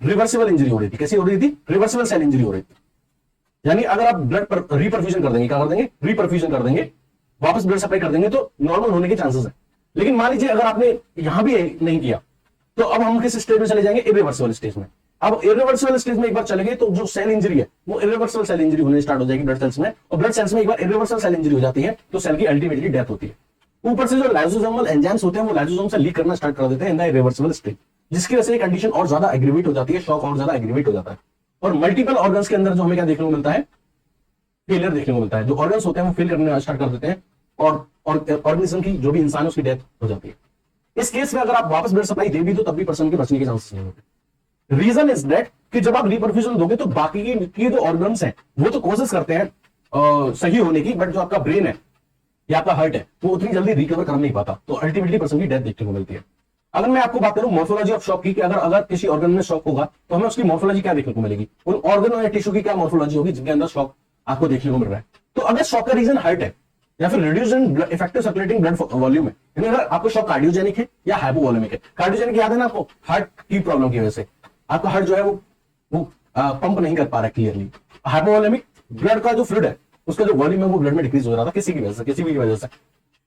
रिवर्सिबल इंजरी हो रही थी। कैसी हो रही थी, रिवर्सिबल सेल इंजरी हो रही थी। यानी अगर आप ब्लड पर रीपरफ्यूजन कर देंगे, क्या कर देंगे, रीपरफ्यूजन कर देंगे, वापस ब्लड सप्लाई कर देंगे तो नॉर्मल होने के चांसेस है। लेकिन मान लीजिए अगर आपने यहां भी नहीं किया, तो अब हम किस स्टेज में चले जाएंगे, इरिवर्सिबल स्टेज में। अब इरिवर्सिबल स्टेज में एक बार चले गए तो जो सेल इंजरी है वो इरिवर्सिबल सेल इंजरी होने स्टार्ट हो जाएगी ब्लड सेल्स में, और ब्लड सेल्स में एक बार इरिवर्सिबल सेल इंजरी हो जाती है तो सेल की अल्टीमेटली डेथ होती है। ऊपर से जो लाइसोसोमल एंजाइम्स होते हैं वो लाइसोसोम से लीक करना स्टार्ट कर देते हैं इन द इरिवर्सिबल स्टेज, जिसकी वजह से कंडीशन और ज्यादा एग्रीवेट हो जाती है, शॉक और ज्यादा एग्रीवेट हो जाता है। और मल्टीपल ऑर्गन्स के अंदर जो हमें क्या देखने को मिलता है, फेलियर देखने को मिलता है। जो ऑर्गन्स होते हैं वो फेल करने स्टार्ट कर देते हैं और ऑर्गेनिज्म की जो भी इंसान है उसकी डेथ हो जाती है। इस केस में अगर आप वापस ब्लड सप्लाई दे भी तो तब भी पर्सन के बचने के चांसेस नहीं होते। रीजन इज दैट कि जब आप रीपरफ्यूजन दोगे तो बाकी की जो ऑर्गन्स हैं वो तो कोशिश करते हैं सही होने की, बट जो आपका ब्रेन है या आपका हार्ट है वो उतनी जल्दी रिकवर कर नहीं पाता, तो अल्टीमेटली पर्सन की डेथ देखने को मिलती है। अगर मैं आपको बात करूं मॉर्फोलॉजी ऑफ शॉक की, कि अगर किसी ऑर्गन में शॉक होगा तो हमें उसकी मॉर्फोलॉजी क्या देखने को मिलेगी, उन ऑर्गन और टिश्यू की क्या मॉर्फोलॉजी होगी जिनके अंदर शॉक आपको देखने को मिल रहा है। तो अगर शॉक का रीजन हार्ट है या फिर reduce in effective circulating blood volume है, यानी अगर आपको शॉक कार्डियोजेनिक है या हाइपोवॉल्यूमिक है। कार्डियोजेनिक याद है ना आपको, हार्ट की प्रॉब्लम की वजह से आपका हार्ट जो है वो पंप नहीं कर पा रहा है क्लियरली। हाइपोवॉल्यूमिक ब्लड का जो फ्लूइड है उसका जो वॉल्यूम है वो ब्लड में डिक्रीज हो रहा था किसी की वजह से, किसी भी वजह से,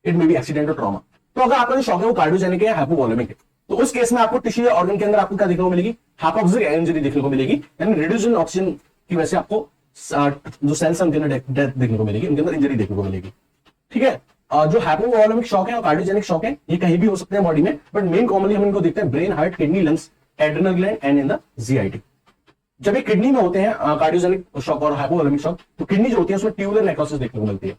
इट मे बी एक्सीडेंट और ट्रॉमा। तो अगर आपका जो शॉक है वो कार्डियोजेनिक है या हाइपोवॉल्यूमिक है, तो उस केस में आपको टिश्यू या ऑर्गन के अंदर आपको क्या देखने को मिलेगी, हाइपोक्सिक इंजरी देखने को मिलेगी, यानी रिड्यूस इन ऑक्सीजन की वजह से आपको जो सेल्स हैं उनके अंदर डेथ देखने को मिलेगी, उनके अंदर इंजरी देखने को मिलेगी। ठीक है। जो हाइपोवॉलेमिक शॉक है और कार्डियोजेनिक शॉक है ये कहीं भी हो सकते हैं बॉडी में, बट मेन कॉमनली हम इनको देखते हैं brain, heart, kidney, lungs, adrenal gland and in the GIT. जब ये किडनी में होते हैं कार्डियोजेनिक शॉक और हाइपोवॉलेमिक शॉक, तो किडनी जो होती है उसमें ट्यूबुलर नेक्रोसिस देखने को मिलती है।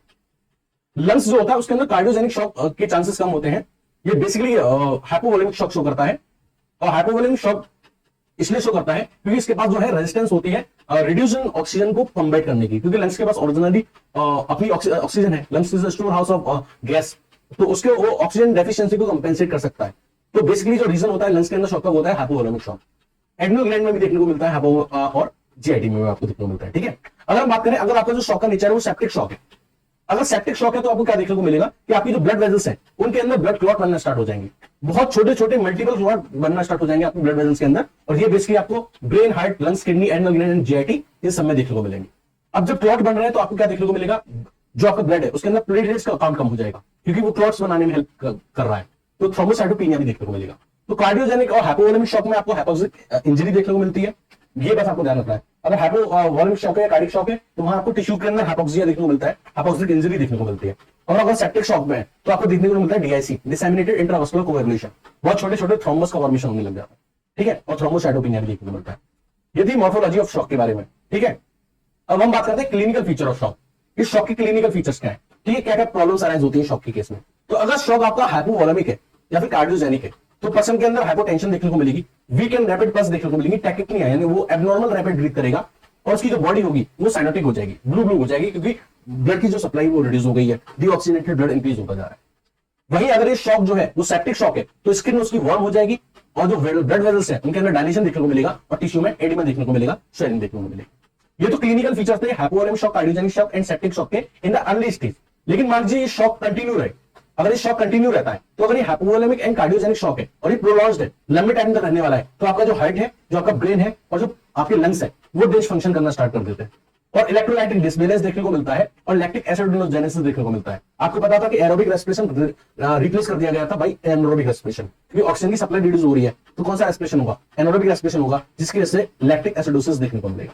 लंग्स जो होता है उसके अंदर कार्डियोजेनिक शॉक के चांसेस कम होते हैं। ये बेसिकली हाइपोवॉलेमिक शॉक शो करता है, और हाइपोवॉलेमिक शॉक इसलिए शो करता है क्योंकि इसके पास जो है रेजिस्टेंस होती है रिड्यूसिंग ऑक्सीजन को कम्बैट करने की, क्योंकि लंग्स के पास ओरिजिनली अपनी ऑक्सीजन है, lungs is store house of gas, तो उसके वो ऑक्सीजन डेफिशिएंसी को कंपेंसेट कर सकता है। तो बेसिकली जो रीजन होता है लंग्स के अंदर शॉक का होता है हाइपोवॉलेमिक शॉक। एड्रिनल ग्लैंड में भी देखने को मिलता है और जीआईटी में भी आपको देखने को मिलता है। ठीक है, अगर हम बात करें, अगर आपका जो शॉक का नेचर है वो सेप्टिक शॉक है, अगर सेप्टिक शॉक है तो आपको क्या देखने को मिलेगा कि आपकी जो ब्लड वेजल्स हैं उनके अंदर ब्लड क्लॉट बनना स्टार्ट हो जाएंगे, बहुत छोटे छोटे मल्टीपल क्लॉट बनना स्टार्ट हो जाएंगे आपके ब्लड वेजल्स के अंदर, और ये बेसिकली आपको brain, heart, lungs, kidney, adrenal gland and GIT इन सब में देखने को मिलेंगे। अब जब क्लॉट बन रहे हैं तो आपको क्या देखने को मिलेगा, जो आपका ब्लड है उसके अंदर प्लेटलेट्स का काम कम हो जाएगा क्योंकि वो क्लॉट्स बनाने में हेल्प कर रहा है, तो थ्रोम्बोसाइटोपेनिया भी देखने को मिलेगा। तो कार्डियोजेनिक और हाइपोवॉलेमिक शॉक में आपको हाइपोक्सिक इंजरी देखने को मिलती है, ये बस आपको ध्यान रखना है। अगर हाइपोवॉलेमिक शॉक है, कार्डियक शॉक है, तो वहां आपको टिश्यू के अंदर हाइपोक्सिया देखने को मिलता है, हाइपोक्सिक इंजरी देखने को मिलती है। और अगर सेप्टिक शॉक में है तो आपको देखने को मिलता है डीआईसी, डिसेमिनेटेड इंट्रावास्कुलर कोएगुलेशन, बहुत छोटे छोटे थ्रोम्बस का फॉर्मेशन होने लग जाता है। ठीक है, और थ्रोम्बोसाइटोपेनिया भी देखने को मिलता है। ये थी मॉर्फोलॉजी ऑफ शॉक के बारे में। ठीक है, अब हम बात करते हैं क्लिनिकल फीचर ऑफ शॉक। इस शॉक की क्लिनिकल फीचर्स क्या है, ठीक है, क्या क्या प्रॉब्लम्स अराइज होती है शॉक के केस में। तो अगर शॉक आपका हाइपोवॉलेमिक है या फिर कार्डियोजेनिक है तो पर्सन के अंदर हाइपोटेंशन देखने को मिलेगी, वीक एंड रैपिड पल्स देखने को मिलेगी, टैकिपनिया यानी वो एबनॉर्मल रैपिड ब्रीथ करेगा, और उसकी जो बॉडी होगी वो साइनोटिक हो जाएगी, ब्लू ब्लू हो जाएगी, क्योंकि ब्लड की जो सप्लाई वो रिड्यूस हो गई है, डीऑक्सीजनेटेड ब्लड इंक्रीज होता जा रहा है। वहीं अगर ये शॉक जो है वो सेप्टिक शॉक है तो स्किन उसकी वार्म हो जाएगी, और जो ब्लड वेजल्स है उनके अंदर डायलेशन देखने को मिलेगा, और टिश्यू में एडिमा देखने को मिलेगा, स्वेलिंग देखने को मिलेगी। ये तो क्लिनिकल फीचर्स थे hypovolemic shock, cardiogenic shock and septic shock के इन द अर्ली स्टेज। लेकिन मान लीजिए ये शॉक कंटिन्यू रहे, अगर ये शॉक कंटिन्यू रहता है, तो अगर ये हाइपोवॉलेमिक एंड कार्डियोजेनिक शॉक है और ये प्रोलॉन्ग्ड है, लंबे टाइम तक रहने वाला है, तो आपका जो हार्ट है, जो आपका ब्रेन है और जो आपके लंग्स है वो डिसफंक्शन करना स्टार्ट कर देते हैं, और इलेक्ट्रोलाइटिक डिसबैलेंस देखने को मिलता है, और लैक्टिक एसिडोजेनेसिस देखने को मिलता है। आपको पता था कि एरोबिक रेस्पिरेशन रिप्लेस कर दिया गया था बाय एनारोबिक रेस्पिरेशन, क्योंकि ऑक्सीजन की सप्लाई रिड्यूस हो रही है, तो कौन सा रेस्पिरेशन होगा, एनारोबिक रेस्पिरेशन होगा, जिसकी वजह से लैक्टिक एसिडोसिस देखने को मिलेगा।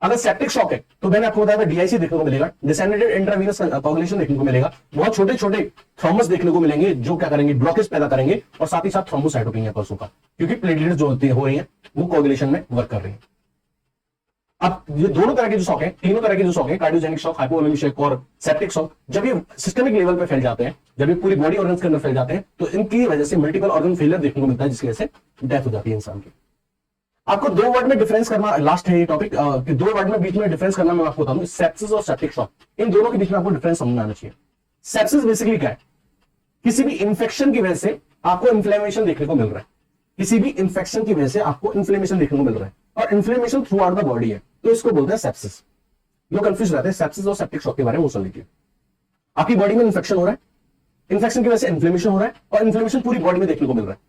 अगर सेप्टिक शॉक है तो मैंने आपको बताया था डीआईसी देखने को मिलेगा, डिसेमिनेटेड इंट्रावीनस कोगुलेशन देखने को मिलेगा, बहुत छोटे छोटे थ्रोम्बस देखने को मिलेंगे जो क्या करेंगे, ब्लॉकेज पैदा करेंगे, और साथ ही साथ थ्रोम्बोसाइटोपेनिया पल्स होगा, क्योंकि प्लेटलेट्स जो हो रही हैं वो कोगुलेशन में वर्क कर रही है। अब ये दोनों तरह के जो शॉक है, तीनों तरह के जो शॉक है, कार्डियोजेनिक शॉक, हाइपोवॉलेमिक शॉक और सेप्टिक शॉक, जब ये सिस्टमिक लेवल पे फैल जाते हैं, जब ये पूरी बॉडी ऑर्गन्स के अंदर फैल जाते हैं, तो इनकी वजह से मल्टीपल ऑर्गन फेलियर देखने को मिलता है, जिसकी वजह से डेथ हो जाती है इंसान की। आपको दो वर्ड में डिफरेंस करना, लास्ट है ये टॉपिक, कि दो वर्ड में बीच में डिफरेंस करना मैं आपको बता दूं, सेप्सिस और सेप्टिक शॉक, इन दोनों के बीच में आपको डिफरेंस समझ में आना चाहिए। सेप्सिस बेसिकली क्या है, किसी भी इंफेक्शन की वजह से आपको इन्फ्लेमेशन देखने को मिल रहा है, किसी भी इंफेक्शन की वजह से आपको इन्फ्लेमेशन देखने को मिल रहा है, और inflammation through out the body है, तो इसको बोलते हैं सेप्सिस। लोग कंफ्यूज रहते हैं सेप्सिस और सेप्टिक शॉक के बारे में, वो सुन लीजिए। आपकी बॉडी में इन्फेक्शन हो रहा है, इन्फेक्शन की वजह से इन्फ्लेमेशन हो रहा है, और इन्फ्लेमेशन पूरी बॉडी में देखने को मिल रहा है,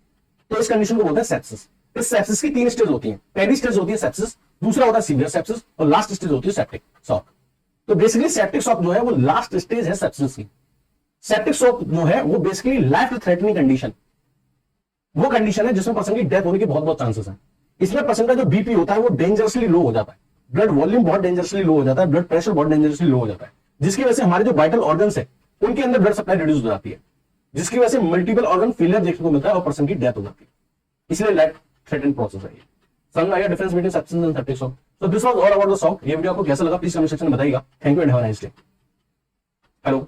तो इस कंडीशन को बोलते हैं सेप्सिस। इस सेप्सिस की तीन स्टेज होती हैं, पहली स्टेज होती है सेप्सिस, दूसरा होता है सीवियर सेप्सिस, और लास्ट स्टेज होती है सेप्टिक शॉक। तो बेसिकली सेप्टिक शॉक जो है वो लास्ट स्टेज है सेप्सिस की। सेप्टिक शॉक जो है वो बेसिकली लाइफ थ्रेटनिंग कंडीशन, वो कंडीशन है जिसमें पर्सन की डेथ होने के बहुत बहुत चांसेस हैं। इसमें पर्सन का जो बीपी होता है वो डेंजरसली लो हो जाता है, ब्लड वॉल्यूम बहुत डेंजरसली लो हो जाता है, ब्लड प्रेशर बहुत डेंजरसली लो हो जाता है, जिसकी वजह से हमारे जो वाइटल ऑर्गन्स है उनके अंदर ब्लड सप्लाई रिड्यूस हो जाती है, जिसकी वजह से मल्टीपल ऑर्गन फेलियर देखने को मिलता है और पर्सन की डेथ हो जाती है। इसलिए लाइफ थ्रेटनिंग प्रोसेस है ये। समझ में आया difference between sepsis and septic shock? So this was all about the shock. ये वीडियो आपको कैसा लगा प्लीज कमेंट सेक्शन में बताइएगा। Thank you and have a nice day. Hello.